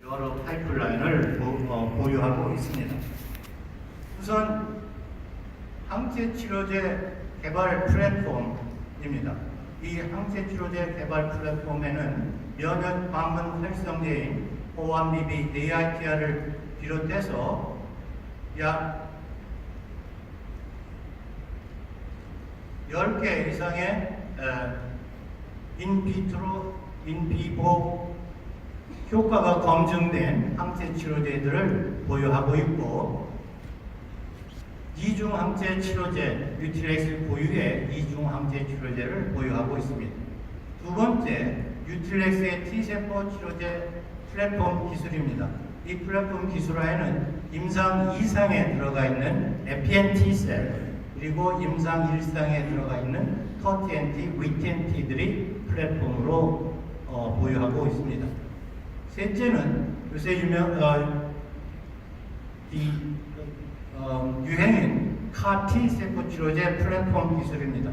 여러 파이프라인을 보유하고 있습니다. 우선 항체치료제 개발 플랫폼입니다. 이 항체치료제 개발 플랫폼에는 면역 방문 활성제인 O1BB AITR을 비롯해서 약 10개 이상의 인비트로, 인비보 효과가 검증된 항체치료제들을 보유하고 있고, 이중 항체치료제, 뉴트릴렉스 고유의 이중 항체치료제를 보유하고 있습니다. 두 번째, 뉴트릴렉스의 T세포 치료제 플랫폼 기술입니다. 이 플랫폼 기술화에는 임상 2상에 들어가 있는 FNT셀, 그리고 임상 1상에 들어가 있는 터TNT, VTNT들이 플랫폼으로 보유하고 있습니다. 셋째는 요새 유행인 CAR-T 세포 치료제 플랫폼 기술입니다.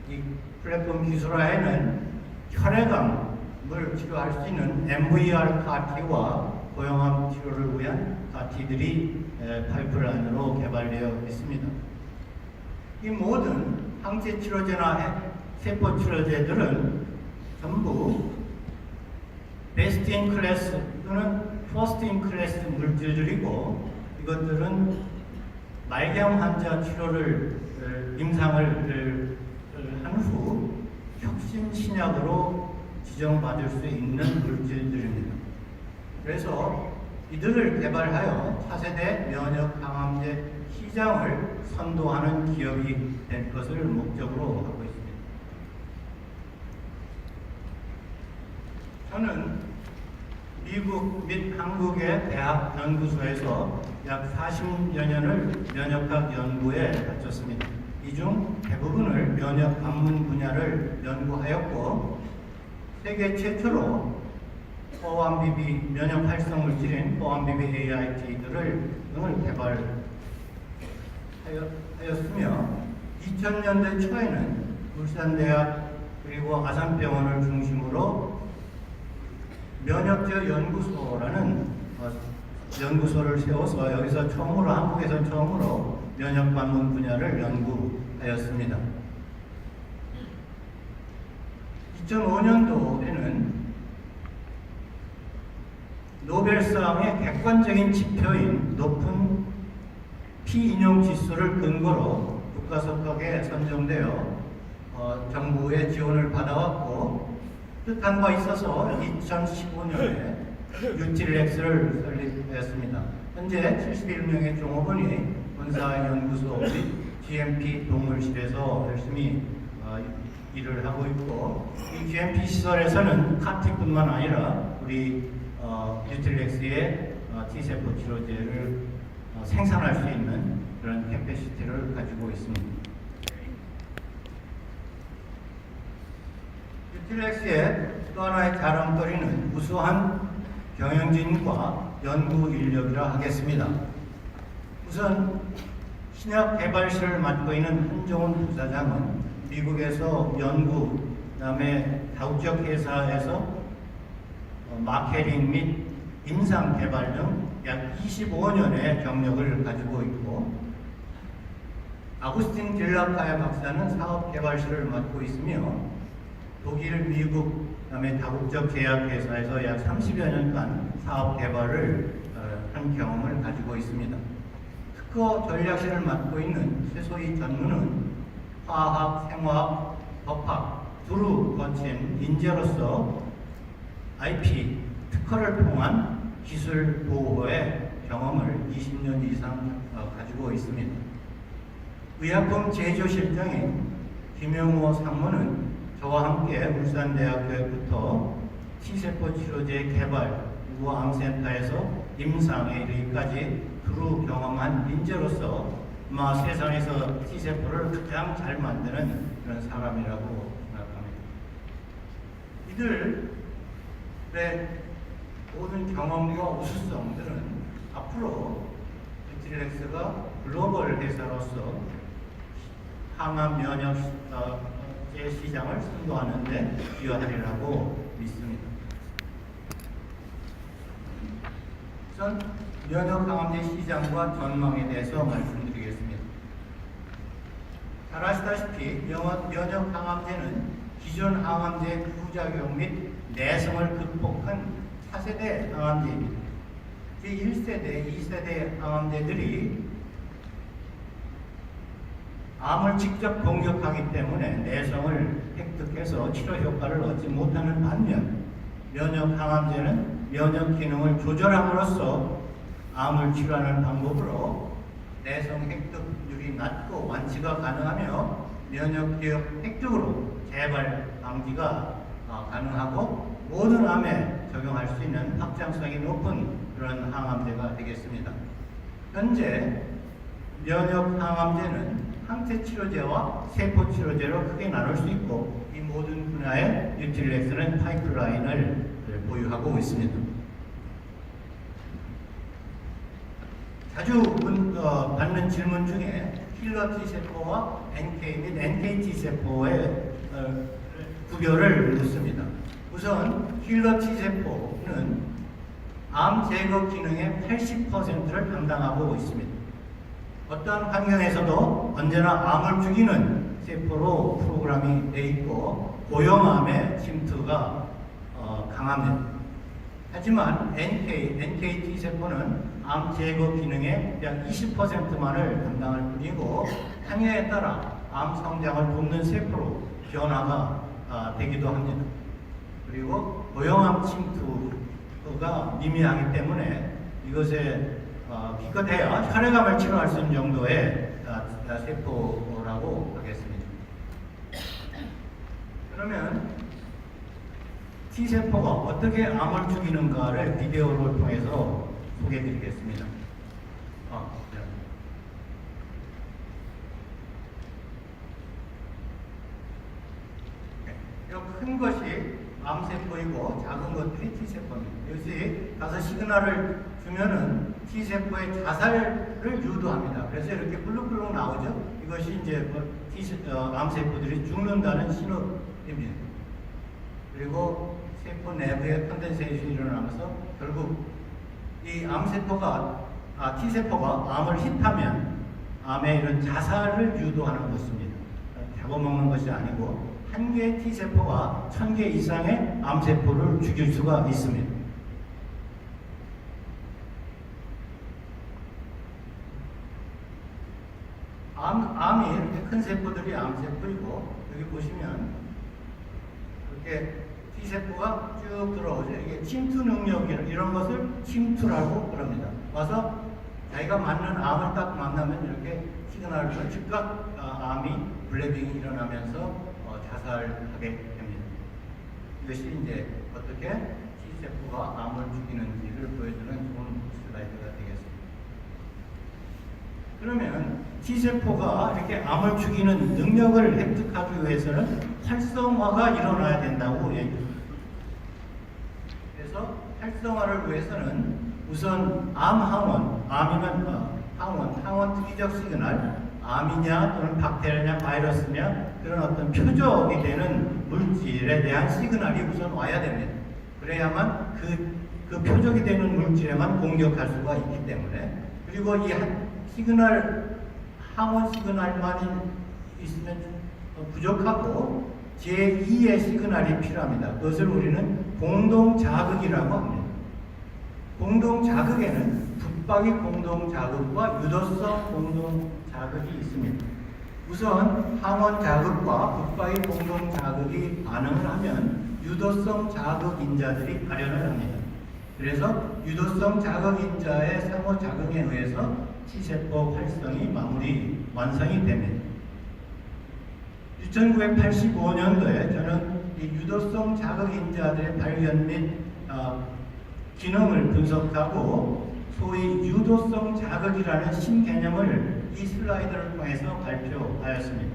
이 플랫폼 기술화에는 혈액암을 치료할 수 있는 MVR CAR-T와 고형암 치료를 위한 CAR-T들이 파이프라인으로 개발되어 있습니다. 이 모든 항체 치료제나 세포 치료제들은 전부 베스트 인 클래스 또는 퍼스트 인 클래스 물질들이고, 이것들은 말경 환자 치료를 임상을 한 후 혁신 신약으로 지정받을 수 있는 물질들입니다. 그래서 이들을 개발하여 차세대 면역 항암제 시장을 선도하는 기업이 될 것을 목적으로 하고 있습니다. 저는 미국 및 한국의 대학 연구소에서 약 40여 년을 면역학 연구에 바쳤습니다. 이 중 대부분을 면역 방문 분야를 연구하였고, 세계 최초로 O1BB 면역 활성 물질인 O1BB AIT들을 개발하였으며, 2000년대 초에는 울산대학 그리고 아산병원을 중심으로 면역제 연구소라는 연구소를 세워서 여기서 처음으로, 한국에서 처음으로 면역 방문 분야를 연구하였습니다. 2005년도에는 노벨상의 객관적인 지표인 높은 피인용 지수를 근거로 국가석학에 선정되어 정부의 지원을 받아왔고, 뜻한 바 있어서 2015년에 뉴트릴렉스를 설립했습니다. 현재 71명의 종업원이 군사연구소 및 GMP 동물실에서 열심히 일을 하고 있고, 이 GMP 시설에서는 CAR-T뿐만 아니라 우리 뉴트릴렉스의 T세포 치료제를 생산할 수 있는 그런 캐패시티를 가지고 있습니다. 뉴트릴렉스의 또 하나의 자랑거리는 우수한 경영진과 연구 인력이라 하겠습니다. 우선 신약 개발실을 맡고 있는 한종훈 부사장은 미국에서 연구, 그다음에 다국적 회사에서 마케팅 및 임상 개발 등 약 25년의 경력을 가지고 있고, 아구스틴 딜라카야 박사는 사업 개발실을 맡고 있으며, 독일, 미국, 그다음에 다국적 제약회사에서 약 30여 년간 사업 개발을 한 경험을 가지고 있습니다. 특허 전략실을 맡고 있는 최소희 전무는 화학, 생화학, 법학 두루 거친 인재로서 IP, 특허를 통한 기술 보호의 경험을 20년 이상 가지고 있습니다. 의약품 제조실장인 김영호 상무는 저와 함께 울산대학교부터 T세포 치료제 개발, 그리고 암센터에서 임상에 이르기까지 두루 경험한 인재로서 세상에서 T세포를 가장 잘 만드는 그런 사람이라고 생각합니다. 이들의 모든 경험과 우수성들은 앞으로 뉴트릴렉스가 글로벌 회사로서 항암 면역제 시장을 선도하는 데 기여하리라고 믿습니다. 우선 면역 항암제 시장과 전망에 대해서 말씀드리겠습니다. 잘 아시다시피 면역 항암제는 기존 항암제의 부작용 및 내성을 극복한 차세대 항암제입니다. 제1세대, 2세대 항암제들이 암을 직접 공격하기 때문에 내성을 획득해서 치료 효과를 얻지 못하는 반면 면역 항암제는 면역 기능을 조절함으로써 암을 치료하는 방법으로 내성 획득률이 낮고 완치가 가능하며 면역 기업 획득으로 재발 방지가 가능하고 모든 암에 적용할 수 있는 확장성이 높은 그런 항암제가 되겠습니다. 현재 면역 항암제는 항체 치료제와 세포 치료제로 크게 나눌 수 있고 이 모든 분야의 뉴트릴렉스는 파이프라인을 보유하고 있습니다. 자주 받는 질문 중에 킬러 T세포와 NK 및 NKT 세포의 구별을 묻습니다. 우선 킬러 T세포는 암 제거 기능의 80%를 담당하고 있습니다. 어떠한 환경에서도 언제나 암을 죽이는 세포로 프로그램이 되어 있고 고용암의 침투가 강합니다. 하지만 NKT 세포는 암 제거 기능의 약 20%만을 담당할 뿐이고 향후에 따라 암 성장을 돕는 세포로 변화가 되기도 합니다. 그리고 고용암 침투가 미미하기 때문에 이것에 기껏해야 혈액암을 치료할 수 있는 정도의 세포라고 하겠습니다. 그러면 T세포가 어떻게 암을 죽이는가를 비디오를 통해서 소개해 드리겠습니다. 큰 것이 암세포이고 작은 것들이 T세포입니다. 여기서 가서 시그널을 주면은 T세포의 자살을 유도합니다. 그래서 이렇게 블룩블룩 나오죠. 이것이 이제 암세포들이 죽는다는 신호입니다. 그리고 세포 내부에 컨덴세이션이 일어나면서 결국 이 암세포가 T세포가 암을 hit하면 암의 이런 자살을 유도하는 것입니다. 잡아먹는 것이 아니고 한 개의 T세포가 1000개 이상의 암세포를 죽일 수가 있습니다. 암이 이렇게 큰 세포들이 암세포이고 여기 보시면 이렇게 T세포가 쭉 들어오죠. 이게 침투 능력 이런 것을 침투라고 그럽니다. 와서 자기가 맞는 암을 딱 만나면 이렇게 시그널을 줘 즉각 암이 블레딩이 일어나면서 자살하게 됩니다. 이것이 이제 어떻게 T세포가 암을 죽이는지를 보여주는 좋은 슬라이드가 되겠습니다. 그러면 T세포가 이렇게 암을 죽이는 능력을 획득하기 위해서는 활성화가 일어나야 된다고 얘기합니다. 그래서 활성화를 위해서는 우선 암 항원, 암이면 항원 특이적 시그널, 암이냐 또는 박테리아냐 바이러스냐 그런 어떤 표적이 되는 물질에 대한 시그널이 우선 와야 됩니다. 그래야만 그 표적이 되는 물질에만 공격할 수가 있기 때문에 그리고 이 시그널 항원 시그널만이 있으면 부족하고 제2의 시그널이 필요합니다. 그것을 우리는 공동자극이라고 합니다. 공동자극에는 붙박이 공동자극과 유도성 공동자극이 있습니다. 우선 항원 자극과 붙박이 공동자극이 반응을 하면 유도성 자극인자들이 발현을 합니다. 그래서 유도성 자극인자의 상호작용에 의해서 T세포 활성이 완성이 됩니다. 1985년도에 저는 이 유도성 자극인자들의 발견 및 기능을 분석하고 소위 유도성 자극이라는 신개념을 이 슬라이드를 통해서 발표하였습니다.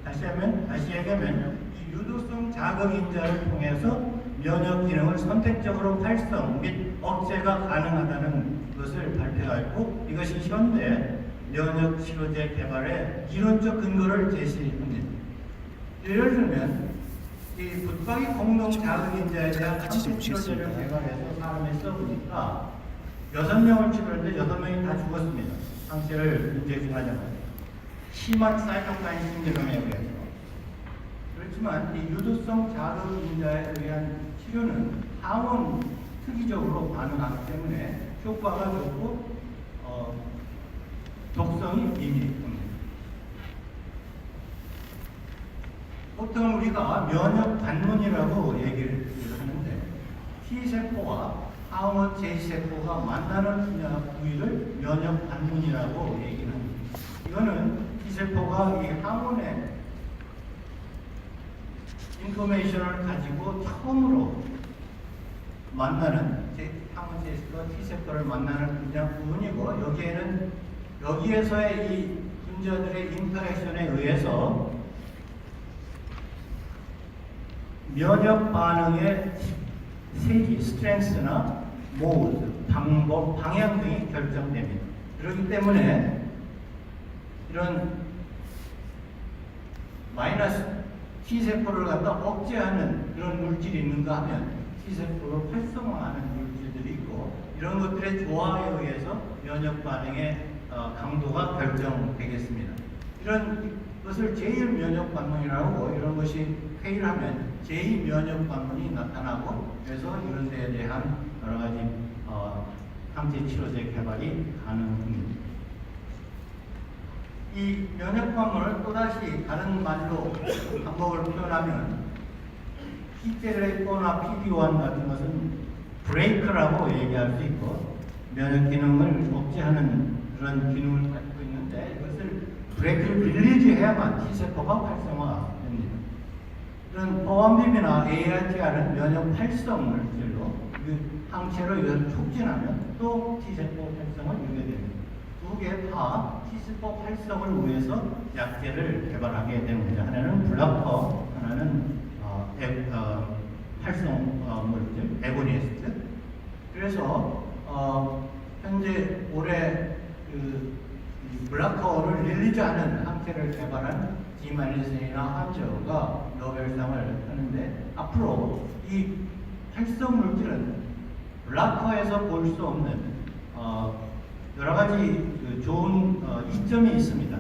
다시 얘기하면 이 유도성 자극인자를 통해서 면역 기능을 선택적으로 활성 및 억제가 가능하다는 것을 발표하였고 이것이 현대 면역 치료제 개발의 이론적 근거를 제시합니다. 예를 들면 이 붙박이 공동 자극인자에 대한 항체 치료제를 개발해서 사람에 써보니까 6명을 치료했는데 8명이 다 죽었습니다. 항체를 인젝션하자마자. 심한 사이토카인 신드롬에 의해서. 그렇지만 이 유두성 자극 인자에 의한 치료는 항원 특이적으로 반응하기 때문에 효과가 좋고 독성이 미미합니다. 보통 우리가 면역 반문이라고 얘기를 하는데 T세포와 항원 J세포가 만나는 부위를 면역 반문이라고 얘기를 합니다. 이거는 T세포가 이 항원의 인포메이션을 가지고 처음으로 만나는 항원 J세포와 T세포를 만나는 그냥 부분이고 여기에서의 이 분자들의 인터랙션에 의해서 면역 반응의 세기, 스트렝스나 모드, 방법, 방향 등이 결정됩니다. 그렇기 때문에 이런 마이너스 T세포를 갖다 억제하는 그런 물질이 있는가 하면 T세포를 활성화하는 물질들이 있고 이런 것들의 조화에 의해서 면역 반응의 강도가 결정되겠습니다. 이런 것을 제1면역 반응이라고 이런 것이 회의하면 제2면역 반응이 나타나고 그래서 이런 데에 대한 여러 가지 항체 치료제 개발이 가능합니다. 이 면역 반응을 또다시 다른 말로 방법을 표현하면 T셀레코나 PD-1 같은 것은 브레이크라고 얘기할 수 있고 면역 기능을 억제하는 그런 기능을 가지고 있는데 이것을 브레이크를 릴리즈해야만 T세포가 활성화됩니다. 이런 보암빔이나 ARTR은 면역 활성 물질로 항체로 이것을 촉진하면 또 T세포 활성을 이루게 됩니다. 두 개 다 T세포 활성을 위해서 약제를 개발하게 됩니다. 하나는 블락커, 하나는 활성 물질, 에고니스트. 그래서 현재 올해 블락커를 릴리즈하는 항체를 개발한 디마니슨이나 한저가 노벨상을 하는데 앞으로 이 활성 물질은 블락커에서 볼 수 없는 여러 가지 좋은 이점이 있습니다.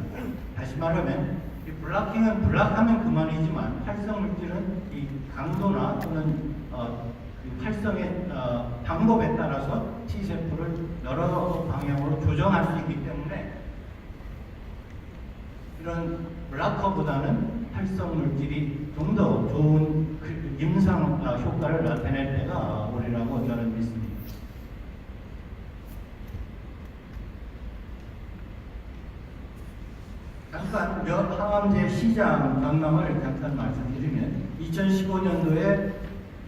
다시 말하면 이 블락킹은 블락하면 그만이지만 활성 물질은 이 강도나 또는 활성의 방법에 따라서 T세포를 여러 방향으로 조정할 수 있기 때문에 이런 블락커보다는 활성 물질이 좀 더 좋은 임상 효과를 나타낼 때가 오리라고 저는 믿습니다. 잠깐 항암제 시장 전망을 잠깐 말씀드리면 2015년도에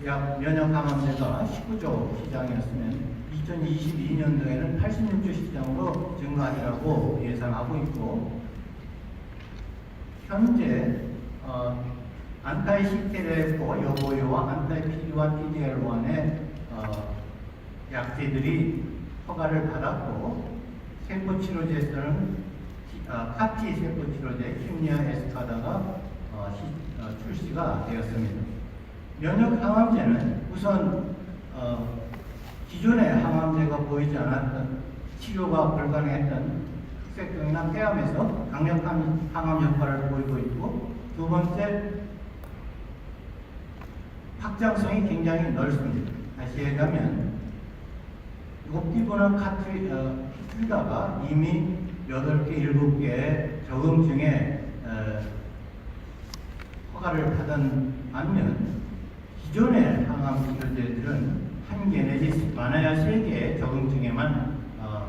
약 면역 항암제가 19조 시장이었으면 2022년도에는 86조 시장으로 증가하리라고 예상하고 있고 현재 안타이 CTLA4 여보요와 안타이 PD-1, PD-L1의 약제들이 허가를 받았고 세포치료제에서는 카티 세포치료제 킴리아 에스카다가 출시가 되었습니다. 면역 항암제는 우선 기존의 항암제가 보이지 않았던 치료가 불가능했던 흑색병이나 폐암에서 강력한 항암 효과를 보이고 있고 두 번째 확장성이 굉장히 넓습니다. 다시 얘기하면 옵티브나 키트리다가 이미 8개, 7개의 적응증에 허가를 받은 반면 기존의 항암 치료제들은 1개 내지 많아야 3개의 적응증에만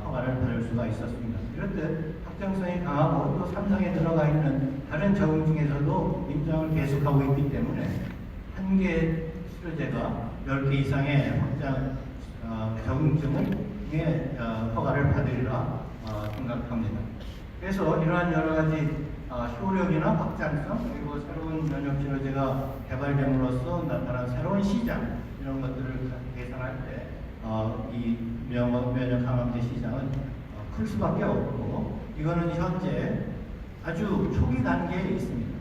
허가를 받을 수가 있었습니다. 이렇듯 확장성이 강하고 또 삼성에 들어가 있는 다른 적응증에서도 임상을 계속하고 있기 때문에 1개 치료제가 10개 이상의 확장 적응증에 허가를 받으리라 생각합니다. 그래서 이러한 여러 가지 효력이나 확장성 그리고 새로운 면역 치료제가 개발됨으로써 나타난 새로운 시장 이런 것들을 계산할 때 이 면역 항암제 시장은 클 수밖에 없고 이거는 현재 아주 초기 단계에 있습니다.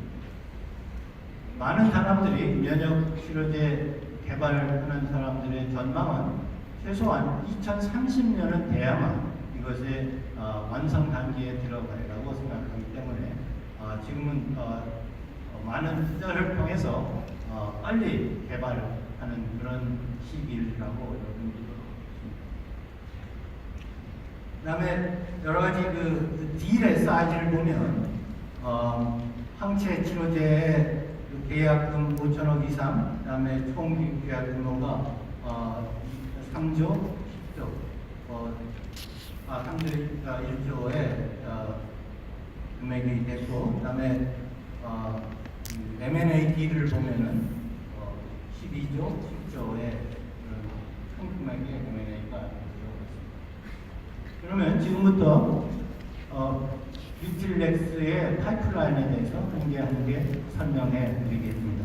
많은 사람들이 면역 치료제 개발하는 사람들의 전망은 최소한 2030년은 돼야만 이것의 완성 단계에 들어가리라고 생각하기 때문에 지금은 많은 투자를 통해서 빨리 개발하는 그런 시기라고 여러분들도 있습니다. 그다음에 여러 가지 그 딜의 사이즈를 보면 항체 치료제의 계약금 5천억 이상, 그다음에 총 계약 규모가 3조 10조, 3조 1조의 금액이 됐고, 그다음에 M&A 딜을 보면은 12조, 10조의 큰 금액의 M&A가 들어갔습니다. 그러면 지금부터 뉴틸렉스의 파이프라인에 대해서 한 개 한 개 설명해 드리겠습니다.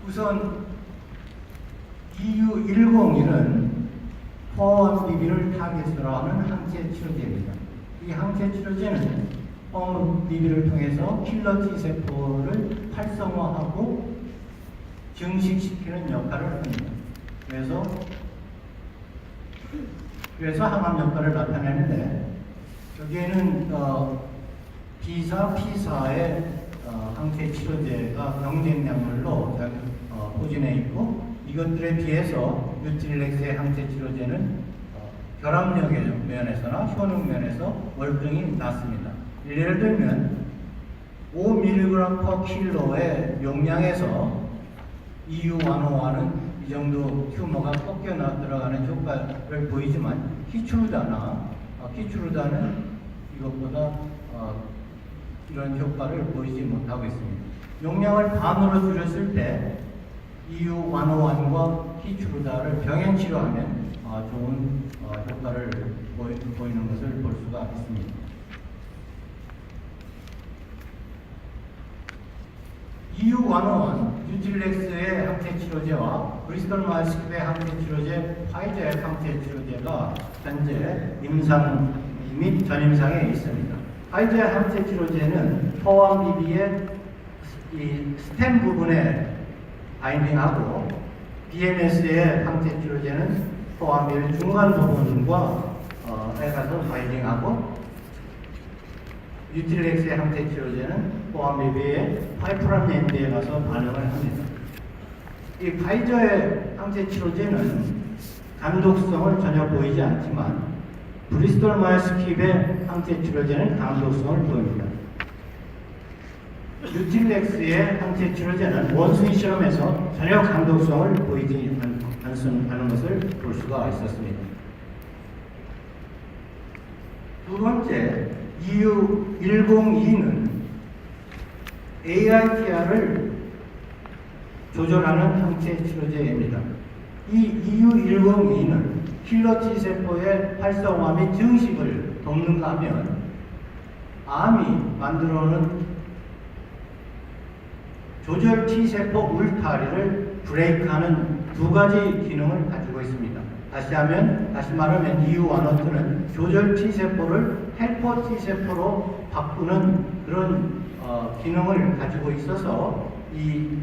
우선 EU101은 포함비비를 타깃으로 하는 항체 치료제입니다. 이 항체 치료제는 포함비비를 통해서 킬러 T세포를 활성화하고 증식시키는 역할을 합니다. 그래서 항암 효과를 나타내는데, 여기에는 B사, P사의 항체 치료제가 경쟁약물로 포진해 있고, 이것들에 비해서 뉴틸렉스의 항체 치료제는 결합력의 면에서나 효능 면에서 월등히 낮습니다. 예를 들면 5mg/kg의 용량에서 EU101은 이 정도 튜머가 꺾여 들어가는 효과를 보이지만, 키추르다는 이것보다 이런 효과를 보이지 못하고 있습니다. 용량을 반으로 줄였을 때 EU101과 키추르다를 병행 치료하면 좋은 효과를 보이는 것을 볼 수가 있습니다. EU101 뉴틸렉스의 항체 치료제와 브리스톨 마이어스의 항체 치료제, 화이자의 항체 치료제가 현재 임상 및 전임상에 있습니다. 화이자의 항체 치료제는 포함비비의 이 스템 부분에 바인딩하고, BMS의 항체 치료제는 포함비비 중간 부분과 해가서 바인딩하고, 뉴틸렉스의 항체 치료제는 포함비비의 파이프라인 엔드에 가서 반응을 합니다. 이 파이저의 항체 치료제는 감독성을 전혀 보이지 않지만, 브리스톨 마이어스 킵의 항체 치료제는 감독성을 보입니다. 뉴틸렉스의 항체 치료제는 원숭이 실험에서 전혀 감독성을 보이지 않는 것을 볼 수가 있었습니다. 두 번째, EU102는 AITR을 조절하는 항체 치료제입니다. 이 EU102는 킬러 T세포의 활성화 및 증식을 돕는가 하면, 암이 만들어오는 조절 T세포 울타리를 브레이크하는 두 가지 기능을 가지고 있습니다. 다시 말하면 EU102는 조절 T세포를 헬퍼 T세포로 바꾸는 그런 기능을 가지고 있어서 이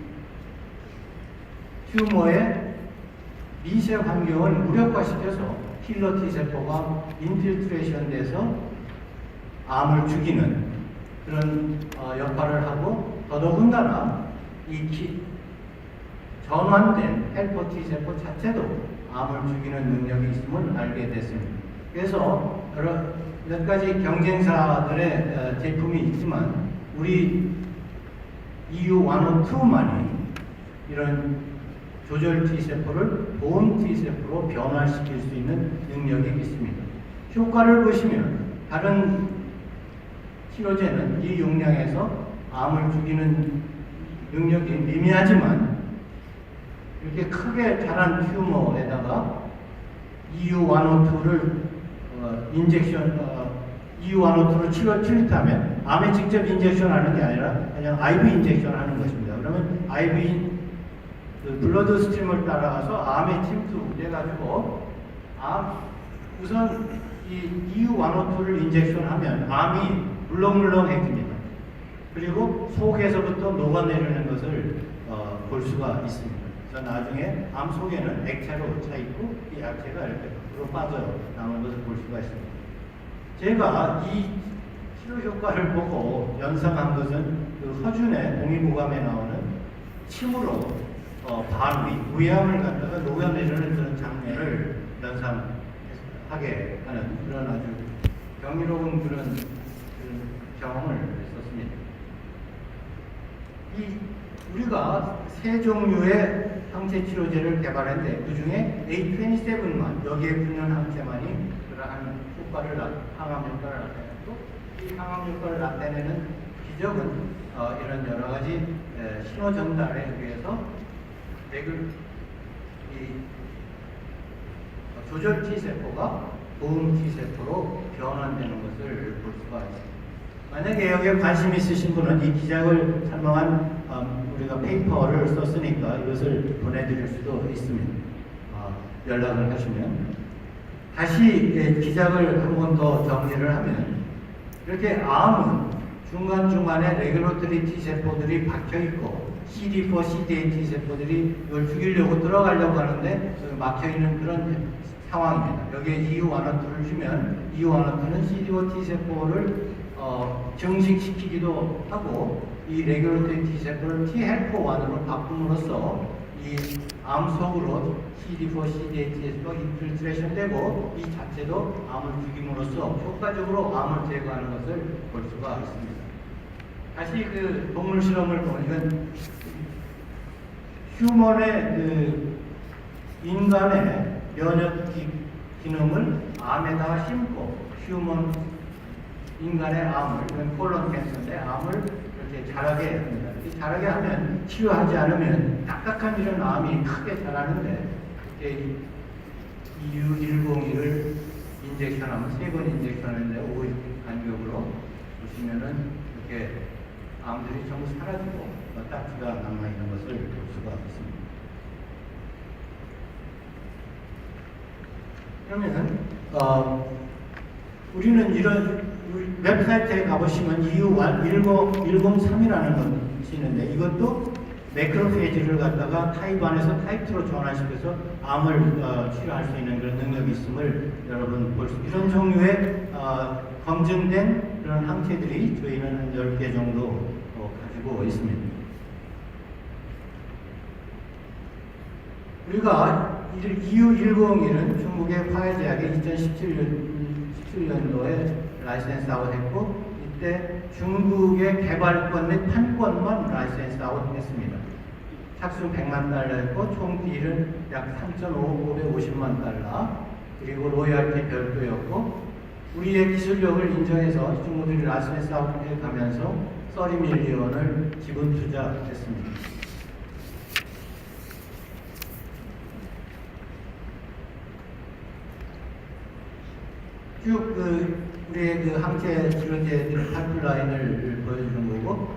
튜머의 미세 환경을 무력화시켜서 킬러 T세포가 인필트레이션 돼서 암을 죽이는 그런 역할을 하고, 더더군다나 이 전환된 헬퍼 T세포 자체도 암을 죽이는 능력이 있음을 알게 됐습니다. 그래서 몇 가지 경쟁사들의 제품이 있지만, 우리 EU102만이 이런 조절 T세포를 보온 T세포로 변화시킬 수 있는 능력이 있습니다. 효과를 보시면 다른 치료제는 이 용량에서 암을 죽이는 능력이 미미하지만, 이렇게 크게 자란 튜머에다가 EU102를 EU102를 치료하면 암에 직접 인젝션 하는 게 아니라 그냥 IV 인젝션 하는 것입니다. 그러면 IV 블러드 스트림을 따라가서 암에 침투돼가지고 우선 이 EU102를 인젝션하면 암이 물렁물렁해집니다. 그리고 속에서부터 녹아내리는 것을 볼 수가 있습니다. 그래서 나중에 암 속에는 액체로 차 있고 이 액체가 이렇게 밖으로 빠져나오는 것을 볼 수가 있습니다. 제가 이 치료 효과를 보고 연상한 것은 그 허준의 동의보감에 나오는 침으로 위암을 갖다가 녹여내려는 그런 장면을 연상하게 하는 그런 아주 경이로운 그런 경험을 했었습니다. 우리가 세 종류의 항체 치료제를 개발했는데 그 중에 A27만 여기에 붙는 항체만이 그러한 항암 효과를 나타냈고 이 항암 효과를 나타내는 기적은 이런 여러 가지 신호 전달에 의해서 조절 T세포가 도움 T세포로 변환되는 것을 볼 수가 있습니다. 만약에 여기에 관심 있으신 분은 이 기작을 설명한 우리가 페이퍼를 썼으니까 이것을 보내드릴 수도 있습니다. 연락을 하시면. 다시 기작을 한 번 더 정리를 하면 이렇게 암은 중간중간에 레귤러터리 T세포들이 박혀있고 CD4, CD8 T세포들이 이걸 죽이려고 들어가려고 하는데 막혀있는 그런 상황입니다. 여기에 EU102를 주면 EU102는 CD4 T세포를 증식시키기도 하고 이 레귤러터리 T세포를 T헬퍼1으로 바꿈으로써 이 암 속으로 CD4, CD8 T세포가 인필트레이션 되고 이 자체도 암을 죽임으로써 효과적으로 암을 제거하는 것을 볼 수가 있습니다. 다시 그 동물 실험을 보면 휴먼의 인간의 면역 기능을 암에다가 심고 휴먼 인간의 암을, 이건 콜론 캔서인데 암을 이렇게 자라게 합니다. 이렇게 자라게 하면 치료하지 않으면 딱딱한 이런 암이 크게 자라는데 EU101을 인젝션하면 3번 인젝션하는데 5일 간격으로 보시면은 이렇게 암들이 전부 사라지고 딱지가 남아있는 것을 볼 수가 있습니다. 그러면 우리는 이런 웹사이트에 가보시면 EU103이라는 것이 있는데 이것도 매크로페이지를 갖다가 타입 1에서 타입 2로 전환시켜서 암을 치료할 수 있는 그런 능력이 있음을 여러분 볼 수 이런 종류의 검증된 그런 항체들이 저희는 한 10개 정도 가지고 있습니다. 우리가 EU101은 중국의 화해제약에 2017년도에 라이센스 아웃 했고 이때 중국의 개발권 및 판권만 라이센스 아웃 했습니다. 착수 100만 달러였고 총 딜은 약 3,550만 달러 그리고 로열티 별도였고 우리의 기술력을 인정해서 중국들이 라이센스 아웃해 가면서 30밀리언을 지분 투자했습니다. 쭉 우리의 그 항체 치료제들의 파이프라인을 보여주는 거고,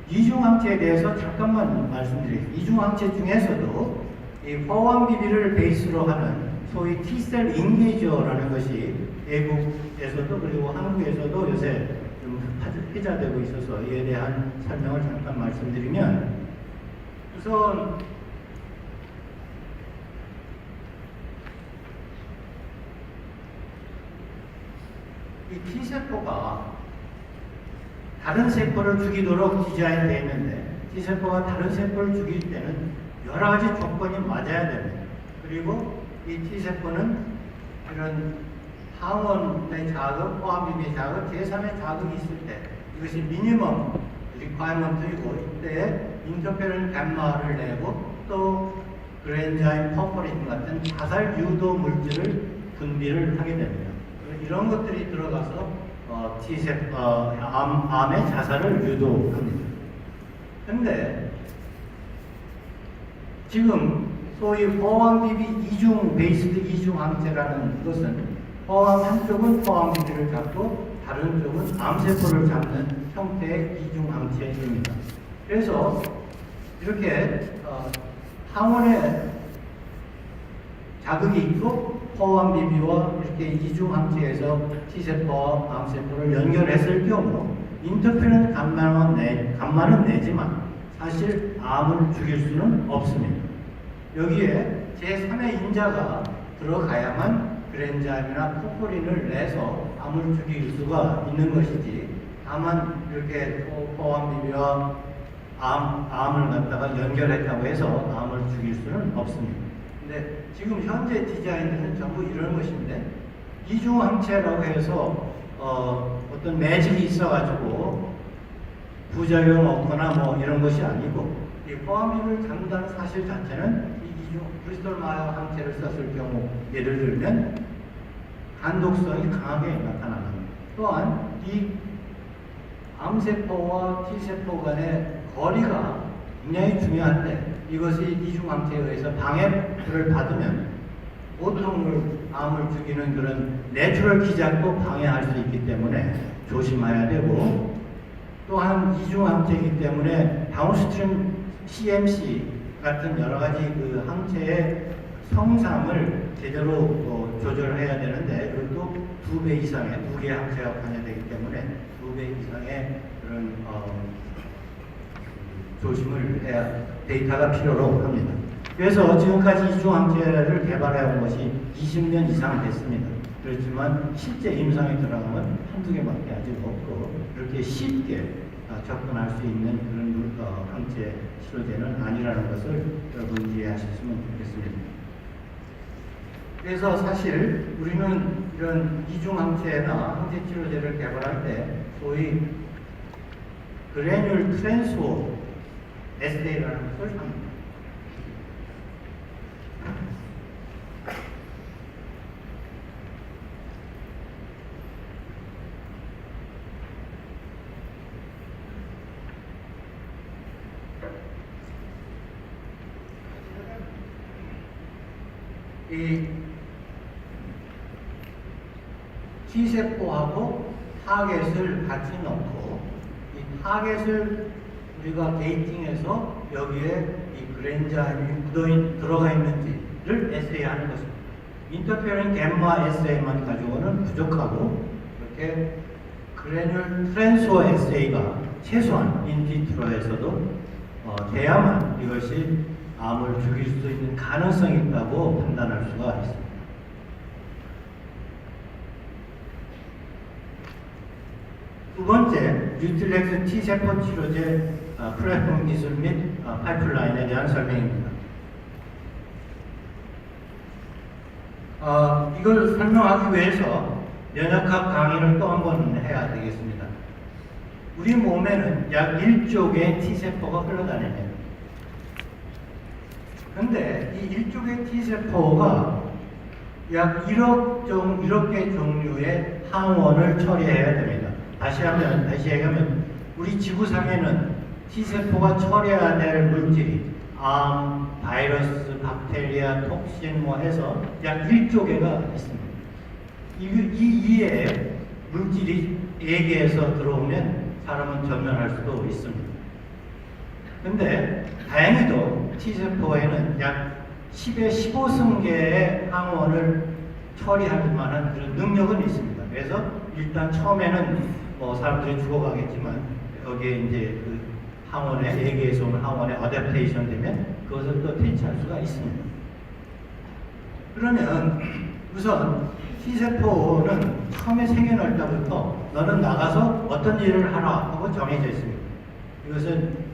이중항체에 대해서 잠깐만 말씀드리겠습니다. 이중항체 중에서도 이 포함비비를 베이스로 하는 소위 T셀 인게이저라는 것이 외국에서도 그리고 한국에서도 요새 좀 회자되고 있어서 이에 대한 설명을 잠깐 말씀드리면 우선 이 T세포가 다른 세포를 죽이도록 디자인되어 있는데 T세포가 다른 세포를 죽일 때는 여러 가지 조건이 맞아야 됩니다. 그리고 이 T세포는 이런 항원의 자극, 포함비비 자극, 제3의 자극이 있을 때 이것이 미니멈 리콰이먼트이고 이때 인터페론 감마를 내고 또 그랜자인 퍼포린 같은 자살 유도 물질을 분비를 하게 됩니다. 이런 것들이 들어가서 암의 자살을 유도합니다. 근데 지금 소위 포함비비 이중 베이스드 이중 항체라는 것은 포함 한쪽은 포함비비를 잡고 다른 쪽은 암세포를 잡는 형태의 이중 항체입니다. 그래서 이렇게 항원에 자극이 있고 포함비비와 이렇게 이중 항체에서 T세포와 암세포를 연결했을 경우 인터페론 감마는 내지만 사실 암을 죽일 수는 없습니다. 여기에 제3의 인자가 들어가야만 그랜자임이나 포포린을 내서 암을 죽일 수가 있는 것이지, 다만 이렇게 포함비비와 암을 갖다가 연결했다고 해서 암을 죽일 수는 없습니다. 근데 지금 현재 디자인들은 전부 이런 것인데, 이중항체라고 해서 어떤 매직이 있어가지고 부작용 없거나 뭐 이런 것이 아니고, 이 포함비를 잡는다는 사실 자체는 이 이중 브리스톨 마이어 항체를 썼을 경우, 예를 들면 간독성이 강하게 나타납니다. 또한 이 암세포와 T세포 간의 거리가 굉장히 중요한데, 이것이 이중항체에 의해서 방해를 받으면 보통을 암을 죽이는 그런 내추럴 기작도 방해할 수 있기 때문에 조심해야 되고, 또한 이중항체이기 때문에 다운스트림 CMC 같은 여러 가지 그 항체의 성상을 제대로 조절해야 되는데, 그것도 2배 이상의, 2개의 항체가 관여되기 때문에 2배 이상의 그런 조심을 해야, 데이터가 필요로 합니다. 그래서 지금까지 이중항체를 개발해 온 것이 20년 이상 됐습니다. 그렇지만 실제 임상에 들어가면 한두 개밖에 아직 없고, 이렇게 쉽게 접근할 수 있는 그런 항체 치료제는 아니라는 것을 여러분 이해하셨으면 좋겠습니다. 그래서 사실 우리는 이런 이중항체나 항체 치료제를 개발할 때 소위 그래뉼 트랜스포 에세이라는 것을 합니다. 이 T세포하고 타겟을 같이 넣고, 이 타겟을 우리가 게이팅해서 여기에 이 그랜자임이 들어가 있는지를 에세이하는 것입니다. 인터페어링 갬마 에세이만 가지고는 부족하고, 이렇게 그래뉼 트랜스포 에세이가 최소한 인비트로에서도 돼야만 이것이 암을 죽일 수 있는 가능성이 있다고 판단할 수가 있습니다. 두 번째, 뉴트렉스 T세포 치료제 플랫폼 기술 및 파이프라인에 대한 설명입니다. 이걸 설명하기 위해서 면역학 강의를 또 한 번 해야 되겠습니다. 우리 몸에는 약 1조 개의 T세포가 흘러다닙니다. 근데 이 1조 개의 T세포가 약 1억 개 종류의 항원을 처리해야 됩니다. 다시 얘기하면 우리 지구상에는 T세포가 처리해야 될 물질이 암, 바이러스, 박테리아, 톡신 뭐 해서 약 1조 개가 있습니다. 이 이외에 물질이 4개에서 들어오면 사람은 전멸할 수도 있습니다. 근데 다행히도 T세포에는 약 10의 15승계의 항원을 처리할 만한 그런 능력은 있습니다. 그래서 일단 처음에는 사람들이 죽어가겠지만, 여기에 이제 그 항원의 4개에서 오는 항원의 어댑테이션 되면 그것을 또 대체할 수가 있습니다. 그러면 우선 T세포는 처음에 생겨날 때부터 너는 나가서 어떤 일을 하라 하고 정해져 있습니다. 이것은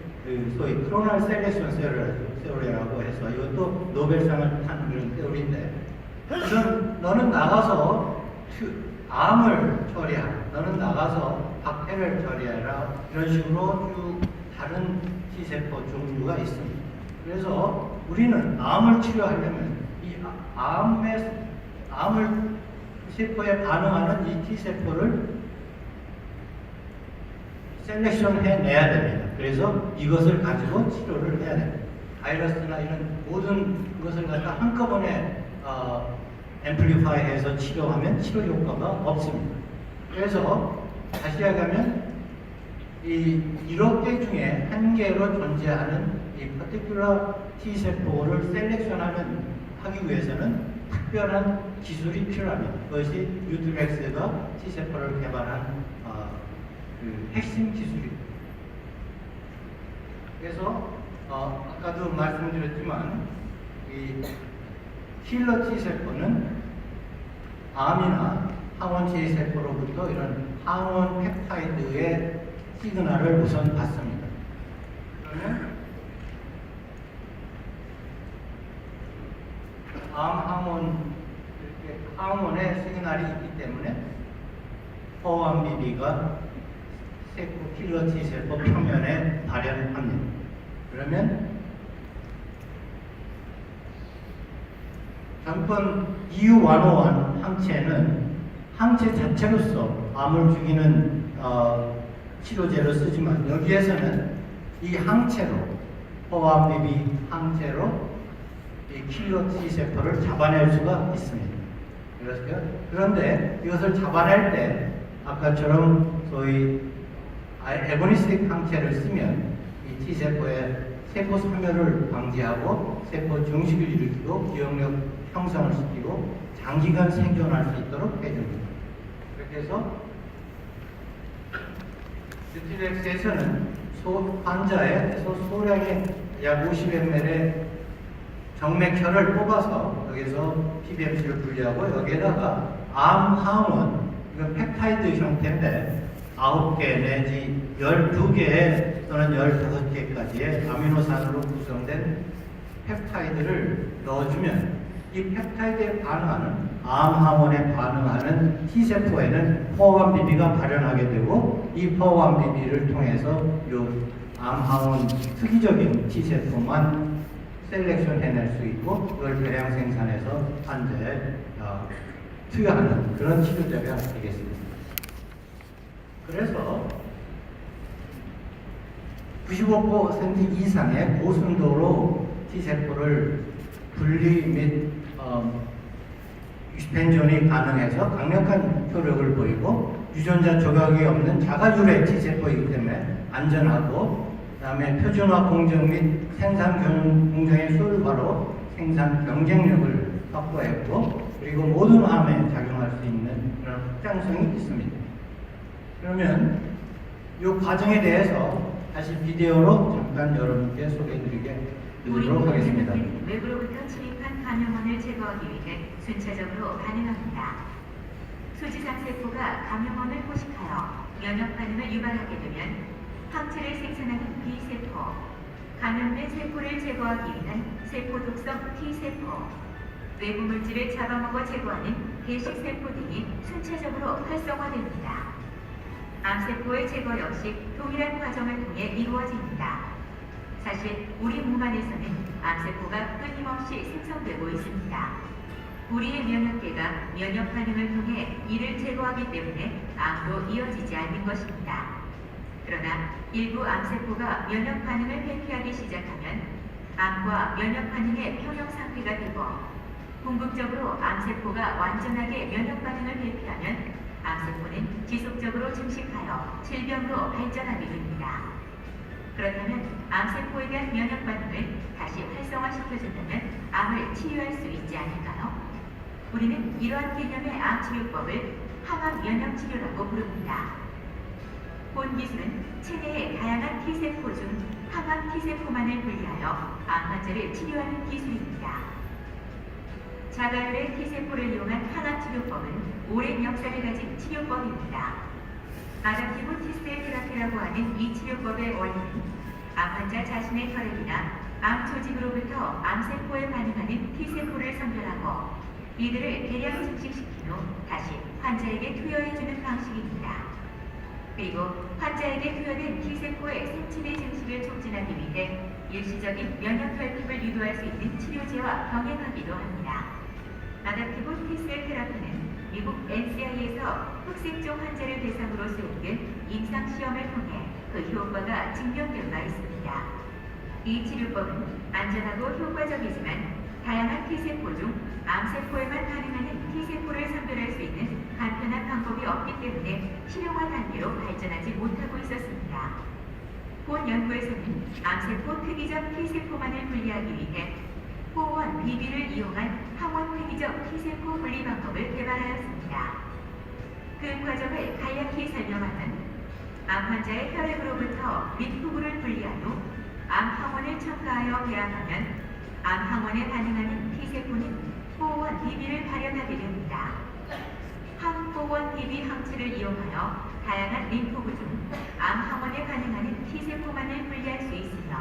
소위 크로널 셀렉션 세오리라고 해서, 이것도 노벨상을 탄 그런 세오리인데, 너는 나가서 암을 처리하라, 너는 나가서 박테를 처리하라, 이런 식으로 쭉 다른 T세포 종류가 있습니다. 그래서 우리는 암을 치료하려면 이 암을 세포에 반응하는 이 T세포를 셀렉션 해내야 됩니다. 그래서 이것을 가지고 치료를 해야 됩니다. 바이러스나 이런 모든 것을 갖다 한꺼번에 앰플리파이 해서 치료하면 치료 효과가 없습니다. 그래서 다시 얘기하면 이 1억 개 중에 한 개로 존재하는 이 퍼티큘러 T세포를 하기 위해서는 특별한 기술이 필요합니다. 그것이 뉴트렉스가 T세포를 개발한 그 핵심 기술입니다. 그래서 아까도 말씀드렸지만 이 킬러 T세포는 암이나 항원 T세포로부터 이런 항원 펩타이드의 시그널을 우선 받습니다. 그러면 이렇게 항원의 시그널이 있기 때문에 포함비비가 세포 킬러 T세포 표면에 발현합니다. 그러면 전번 EU101 항체는 항체 자체로서 암을 죽이는 치료제로 쓰지만 여기에서는 이 항체로 포함비비 항체로 이 킬러 T세포를 잡아낼 수가 있습니다. 그런데 이것을 잡아낼 때 아까처럼 소위 에고니스틱 항체를 쓰면 이 T세포의 세포 소멸을 방지하고 세포 증식을 일으키고 기억력 형성을 시키고 장기간 생존할 수 있도록 해줍니다. 그렇게 해서 뷰티렉스에서는 환자에서 소량의 약 50ml의 정맥혈을 뽑아서 여기서 PBMC를 분리하고 여기에다가 암 항원, 이건 펩타이드 형태인데 9개 내지 12개 또는 15개까지의 아미노산으로 구성된 펩타이드를 넣어주면 이 펩타이드에 반응하는 암 항원에 반응하는 T세포에는 포1BB가 발현하게 되고 이 포1BB를 통해서 이 암 항원 특이적인 T세포만 셀렉션 해낼 수 있고 그걸 대량 생산해서 환자에 투여하는 그런 치료제가 되겠습니다. 그래서 95% 이상의 고순도로 T세포를 분리 및 유스펜존이 가능해서 강력한 효력을 보이고 유전자 조각이 없는 자가유래 T세포이기 때문에 안전하고 그 다음에 표준화 공정 및 생산 공정의 효율화로 생산 경쟁력을 확보했고 그리고 모든 암에 작용할 수 있는 그런 확장성이 있습니다. 그러면 이 과정에 대해서 다시 비디오로 잠깐 여러분께 소개해드리도록 하겠습니다. 외부로부터 침입한 감염원을 제거하기 위해 순차적으로 반응합니다. 수지상세포가 감염원을 포식하여 면역 반응을 유발하게 되면 항체를 생산하는 B세포, 감염된 세포를 제거하기 위한 세포 독성 T세포, 외부 물질을 잡아먹어 제거하는 개식세포 등이 순차적으로 활성화됩니다. 암세포의 제거 역시 동일한 과정을 통해 이루어집니다. 사실 우리 몸 안에서는 암세포가 끊임없이 생성되고 있습니다. 우리의 면역계가 면역 반응을 통해 이를 제거하기 때문에 암도 이어지지 않는 것입니다. 그러나 일부 암세포가 면역 반응을 회피하기 시작하면 암과 면역 반응의 평형 상태가 되고 궁극적으로 암세포가 완전하게 면역 반응을 회피하면 암세포는 지속적으로 증식하여 질병으로 발전하게 됩니다. 그렇다면 암세포에 대한 면역 반응을 다시 활성화시켜준다면 암을 치유할 수 있지 않을까요? 우리는 이러한 개념의 암 치료법을 항암 면역 치료라고 부릅니다. 본 기술은 체내의 다양한 T세포 중 항암 T세포만을 분리하여 암 환자를 치료하는 기술입니다. 자가율의 T세포를 이용한 항암 치료법은 오랜 역사를 가진 치료법입니다. 아답티브 T셀 테라피라고 하는 이 치료법의 원리는 암 환자 자신의 혈액이나 암 조직으로부터 암세포에 반응하는 T세포를 선별하고 이들을 대량 증식시킨 후 다시 환자에게 투여해주는 방식입니다. 그리고 환자에게 투여된 T세포의 생체 내 증식을 촉진하기 위해 일시적인 면역 결핍을 유도할 수 있는 치료제와 병행하기도 합니다. 아답티브 T셀 테라피는 미국 NCI에서 흑색종 환자를 대상으로 수행된 임상시험을 통해 그 효과가 증명된 바 있습니다. 이 치료법은 안전하고 효과적이지만 다양한 T세포 중 암세포에만 반응하는 T세포를 선별할 수 있는 간편한 방법이 없기 때문에 실용화 단계로 발전하지 못하고 있었습니다. 본 연구에서는 암세포 특이적 T세포만을 분리하기 위해 포1BB를 이용한 항원 특이적 T세포 분리 방법을 개발하였습니다. 그 과정을 간략히 설명하면 암 환자의 혈액으로부터 및 후구를 분리한 후 암 항원을 첨가하여 배양하면 암 항원에 반응하는 T세포는 포원 DB를 발현하게 됩니다. 항포원 DB 항체를 이용하여 다양한 림프구 중 암 항원에 반응하는 T세포만을 분리할 수 있으며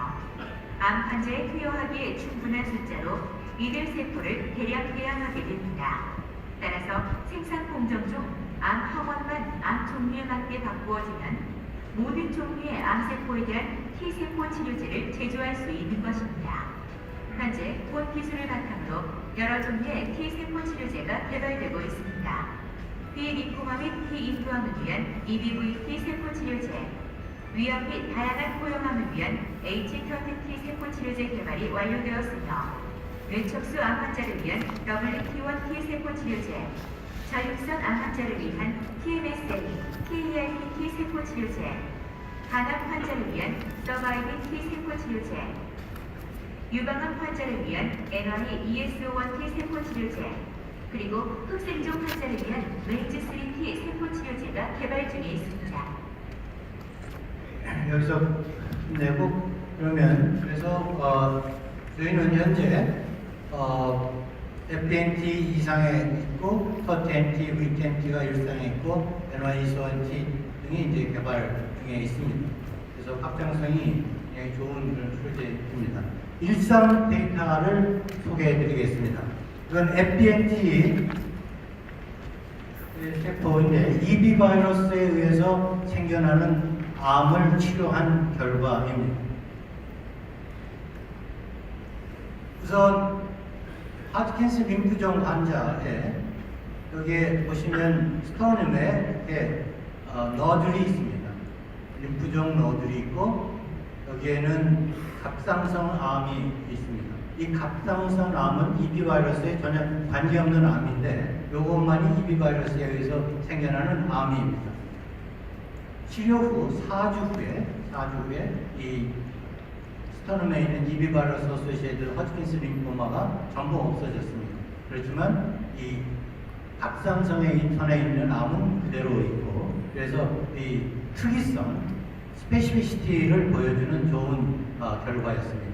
암 환자에 투여하기에 충분한 숫자로 이들 세포를 대량 배양하게 됩니다. 따라서 생산 공정 중 암 항원만 암 종류에 맞게 바꾸어주면 모든 종류의 암세포에 대한 T세포 치료제를 제조할 수 있는 것입니다. 현재 본 기술을 바탕으로 여러 종류의 T세포 치료제가 개발되고 있습니다. B림포마 및 T인후암을 위한 EBV T세포 치료제, 위암 및 다양한 포용암을 위한 H30T 세포 치료제 개발이 완료되었으며 뇌척수 암 환자를 위한 WT1 T세포 치료제, 저육성 암 환자를 위한 TMSA, TARP T세포 치료제, 간암 환자를 위한 서바이빙 T세포 치료제, 유방암 환자를 위한 NY-ESO1 T세포 치료제, 그리고 흑생종 환자를 위한 메이즈3T 세포 치료제가 개발 중에 있습니다. 여기서 내고 그러면 그래서 저희는 현재 FDNT 이상에 있고 터TNT, VTNT가 일상에 있고 NY-ESO1T 등이 이제 개발 중에 있습니다. 그래서 확장성이 굉장히 좋은 그런 치료제입니다. 일상 데이터를 소개해드리겠습니다. 이건 FDNT 세포인데 EB 바이러스에 의해서 생겨나는 암을 치료한 결과입니다. 우선 하드킨스 림프종 환자에 여기에 보시면 스토닉에 이렇게 너들이 있습니다. 림프종 너들이 있고 여기에는 갑상선 암이 있습니다. 이 갑상선 암은 EB 바이러스에 전혀 관계없는 암인데 이것만이 EB 바이러스에 의해서 생겨나는 암입니다. 치료 후 4주 후에 이 스토넘에 있는 EB 바이러스 어소시에이티드 호지킨스 림포마가 전부 없어졌습니다. 그렇지만 이 갑상선에 있는 암은 그대로 있고 그래서 이 특이성, 스페시피시티를 보여주는 좋은 결과였습니다.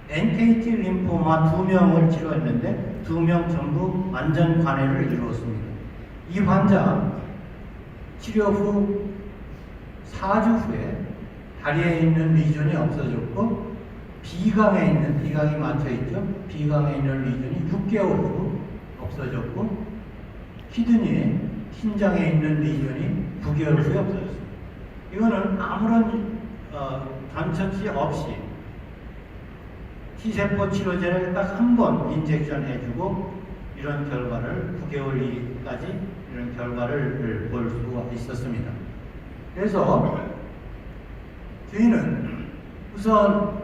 NKT 림포마 2명을 치료했는데 2명 전부 완전 관해를 이루었습니다. 이 환자 치료 후 4주 후에 다리에 있는 리전이 없어졌고 비강이 막혀있죠. 비강에 있는 리전이 6개월 후 없어졌고 키드니에 신장에 있는 리전이 9개월 후에 없어졌습니다. 이거는 아무런 전처치 없이 T세포 치료제를 딱 한 번 인젝션 해주고 이런 결과를 9개월까지 이런 결과를 볼 수가 있었습니다. 그래서 저희는 우선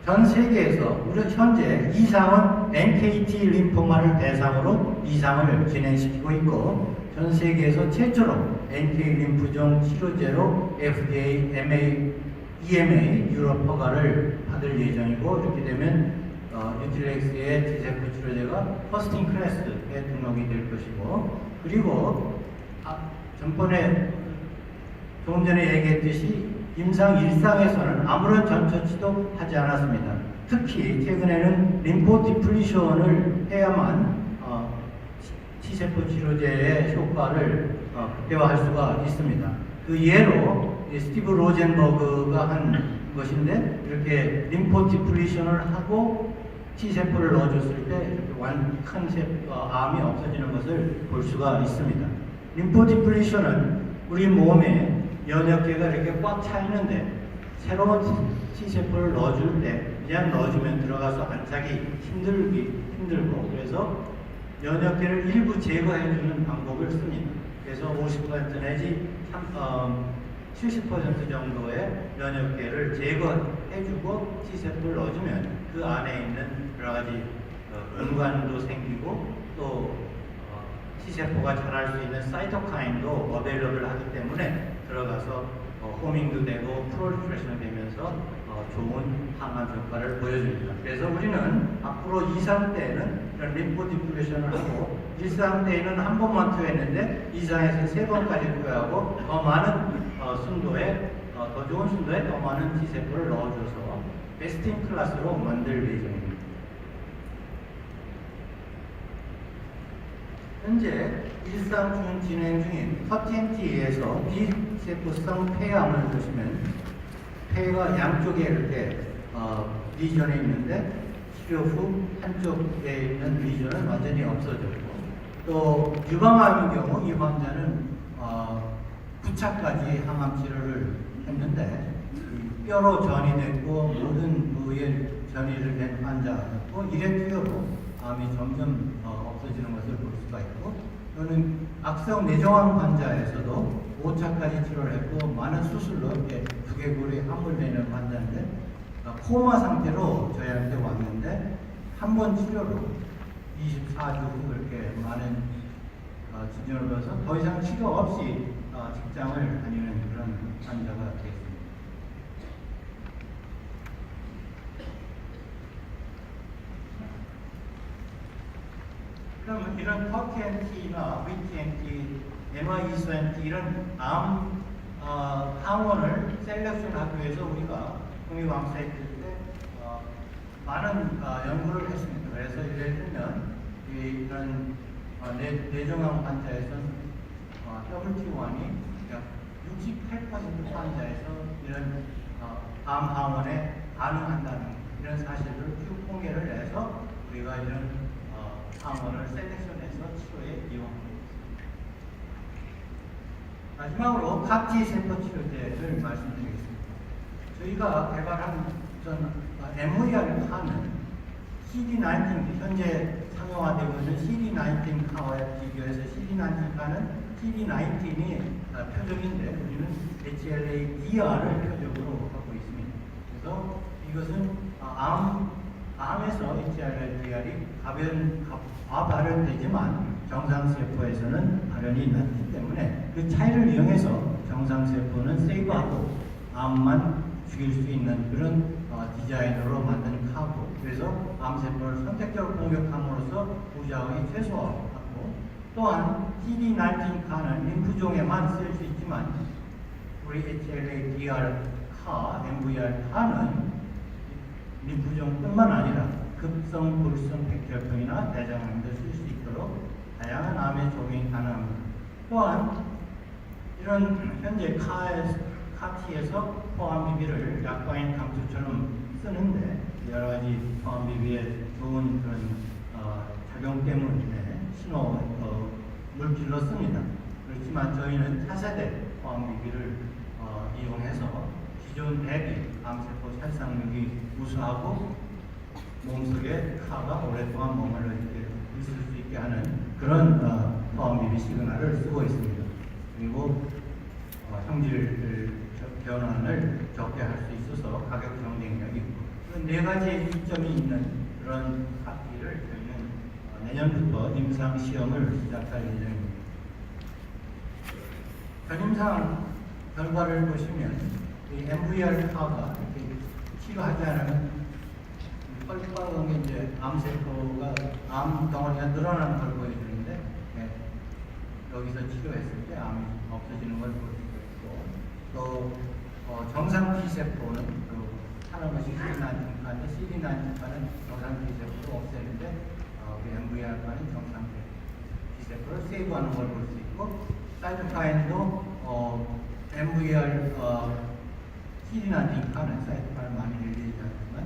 전 세계에서 우리 현재 이상은 NKT 림포마를 대상으로 이상을 진행시키고 있고 전 세계에서 최초로 NK 림프종 치료제로 FDA, EMA 유럽 허가를 받을 예정이고 이렇게 되면 뉴트리엑스의 T세포 치료제가 퍼스트 인 클래스에 등록이 될 것이고 그리고 전번에 조금 전에 얘기했듯이 임상 일상에서는 아무런 전처치도 하지 않았습니다. 특히 최근에는 림포 디플리션을 해야만 T세포 치료제의 효과를 극대화할 수가 있습니다. 그 예로 스티브 로젠버그가 한 것인데 이렇게 림포 디플리션을 하고 T세포를 넣어줬을 때 큰 암이 없어지는 것을 볼 수가 있습니다. 림포 디플리션은 우리 몸에 면역계가 이렇게 꽉 차 있는데 새로운 T세포를 넣어줄 때 그냥 넣어주면 들어가서 안차기 힘들고 그래서 면역계를 일부 제거해주는 방법을 씁니다. 그래서 50% 내지 70% 정도의 면역계를 제거해주고 T세포를 넣어주면 그 안에 있는 여러 가지 은관도 생기고 또 T세포가 자랄 수 있는 사이토카인도 어베일러블 하기 때문에 들어가서 호밍도 되고 프롤리페레이션이 되면서 좋은 항암 효과를 보여줍니다. 그래서 우리는 앞으로 2상 때는 이런 림포 디플레이션을 하고 1상 때에는 한 번만 투여했는데 2상에서 3번까지 투여하고 더 많은 순도에 더 좋은 순도에 더 많은 T세포를 넣어줘서 베스트 인 클래스로 만들 예정입니다. 현재 일상 중 진행 중인 퍼텐티에서 비세포성 폐암을 보시면 폐가 양쪽에 이렇게 리전이 있는데 치료 후 한쪽에 있는 리전은 완전히 없어졌고, 또 유방암의 경우 이 환자는 9차까지 항암 치료를 했는데 이 뼈로 전이됐고 모든 부위에 전이를 된 환자였고, 이래 투여로 암이 점점 없어지는 것을 볼 수가 있고, 또는 악성 뇌종암 환자에서도 5차까지 치료를 했고 많은 수술로 이렇게 두개골이 함몰되는 환자인데 코마 상태로 저희한테 왔는데 한 번 치료로 24주 후 이렇게 많은 진전을 받아서 더 이상 치료 없이 직장을 다니는 그런 환자가 되겠습니다. 그러면 이런 퍼TNT나 VTNT, NY220NT 이런 암 항원을 셀렉션하기 위해서 우리가 국립암 사이트 때 많은 연구를 했습니다. 그래서 예를 들면 이런 뇌종암 환자에서는 WT1이 약 68% 환자에서 이런 암 항원에 반응한다는 이런 사실을 쭉 통계를 내서 우리가 이런 항원을 셀렉션해서 치료에 이용하고 있습니다. 마지막으로 CAR-T 세포 치료제를 말씀드리겠습니다. 저희가 개발한 MVR을 하는 CD19, 현재 상용화되고 있는 CD19 카와 비교해서 CD19카는 CD19이 표적인데 우리는 HLA-DR을 표적으로 하고 있습니다. 그래서 이것은 암에서 HLA-DR이 발현되지만 정상세포에서는 발현이 낮기 때문에 그 차이를 이용해서 정상세포는 세이브하고 암만 죽일 수 있는 그런 디자인으로 만든 카고, 그래서 암세포를 선택적으로 공격함으로써 부작용이 최소화하고, 또한 CD19 카는 림프종에만 쓸 수 있지만 우리 HLA-DR 카, MVR 카는 림프종뿐만 아니라 급성, 불성 백혈병이나 대장암도 쓸 수 있도록 다양한 암에 적용이 가능합니다. 또한 이런 현재 CAR-T에서 포함비비를 약과인 감초처럼 쓰는데 여러 가지 포함비비의 좋은 그런 작용 때문에 신호 물질로 씁니다. 그렇지만 저희는 차세대 포함비비를 이용해서 기존 대비 암세포 살상력이 우수하고 몸속에 카가 오랫동안 머물러 있을 수 있게 하는 그런 포함비비 시그널을 쓰고 있습니다. 그리고 형질 변환을 적게 할 수 있어서 가격 경쟁력이 있고, 그런 네 가지의 이점이 있는 그런 CAR-T를 저희는 내년부터 임상 시험을 시작할 예정입니다. 전임상 결과를 보시면 이 MVR 카가 이렇게 치료하지 않으면 빨간 게 이제 암세포가 암 덩어리가 늘어나는 걸 보여주는데, 여기서 치료했을 때 암이 없어지는 걸 볼 수가 있고, 또 정상 T세포는 하는 것이 CD19카인데 CD19카는 정상 T세포를 없애는데 그 MVR카는 정상 T세포를 세이브하는 걸 볼 수 있고, 사이토카인도 MVR CD19카는 사이토카인을 많이 릴리지 않지만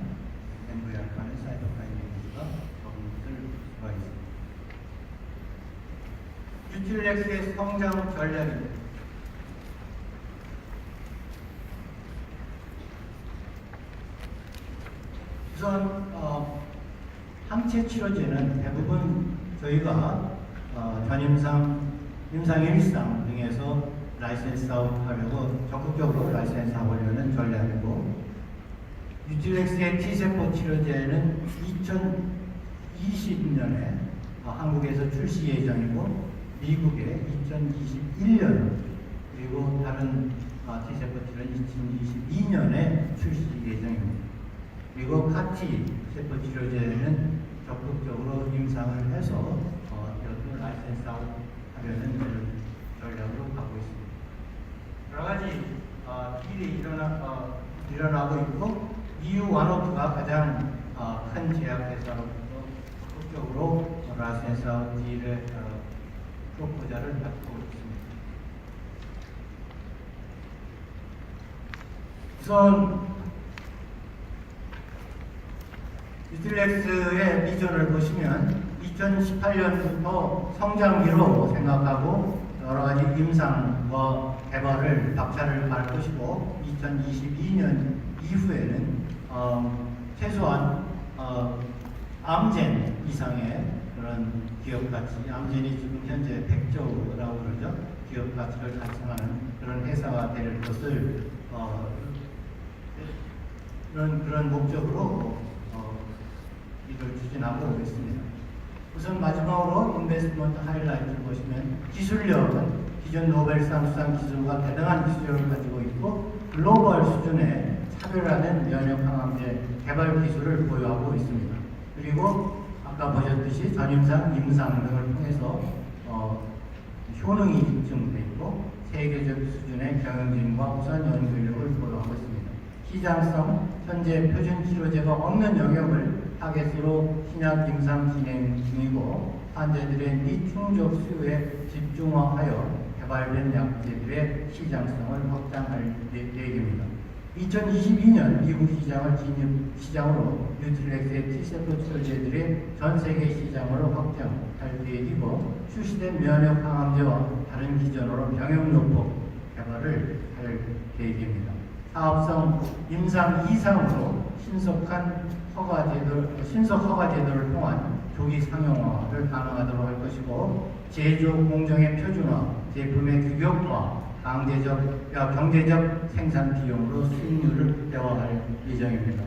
MVR카는 사이토카인 릴리지가 적은 것을 볼 수가 있습니다. 유틸렉스의 성장 전략입니다. 우선 항체 치료제는 대부분 저희가 전임상, 임상 1상 등에서 라이센스 아웃하려고 적극적으로 라이센스 하려는 전략이고, 유틸렉스의 T세포 치료제는 2020년에 한국에서 출시 예정이고 미국에 2021년, 그리고 다른 T세포 치료는 2022년에 출시 예정입니다. 그리고 CAR-T 세포 치료제는 적극적으로 임상을 해서 이것도 라이센스 아웃 하려는 그런 전략으로 가고 있습니다. 여러 가지 일이 일어나고 있고, EU 완호프가 가장 큰 제약회사로부터 적극적으로 라센서 D를 프로포자를 받고 있습니다. 우선 뉴틸렉스의 비전을 보시면 2018년부터 성장기로 생각하고 여러 가지 임상과 개발을 박차를 갈 것이고 2022년 이후에는 최소한 암젠 이상의 그런 기업 가치, 암젠이 지금 현재 100조라고 그러죠. 기업 가치를 달성하는 그런 회사가 될 것을 그런 목적으로 이걸 추진하고 있습니다. 우선 마지막으로 인베스트먼트 하이라이트를 보시면 기술력은 기존 노벨상 수상 기술과 대등한 기술력을 가지고 있고 글로벌 수준의 차별화된 면역 항암제 개발 기술을 보유하고 있습니다. 그리고 아까 보셨듯이 전임상, 임상 등을 통해서 효능이 입증돼 있고 세계적 수준의 경영진과 우선 연구력을 보유하고 있습니다. 시장성, 현재 표준 치료제가 없는 영역을 타겟으로 신약 임상 진행 중이고 환자들의 미충족 수요에 집중화하여 개발된 약제들의 시장성을 확장할 계획입니다. 2022년 미국 시장으로 뉴틸렉스의 T세포 치료제들의 전 세계 시장으로 확장할 계획이고 출시된 면역 항암제와 다른 기전으로 병역요법 개발을 할 계획입니다. 사업성 임상 이상으로 신속 허가 제도를 통한 조기 상용화를 가능하도록 할 것이고 제조 공정의 표준화, 제품의 규격화, 경제적 생산 비용으로 수익률을 극대화할 예정입니다.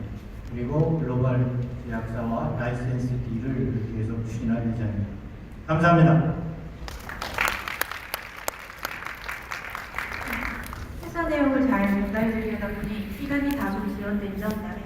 그리고 글로벌 제약사와 라이센스 D를 계속 추진할 예정입니다. 감사합니다. 회사 내용을 잘 전달드리려다 보니 시간이 다소 지연된 점 양해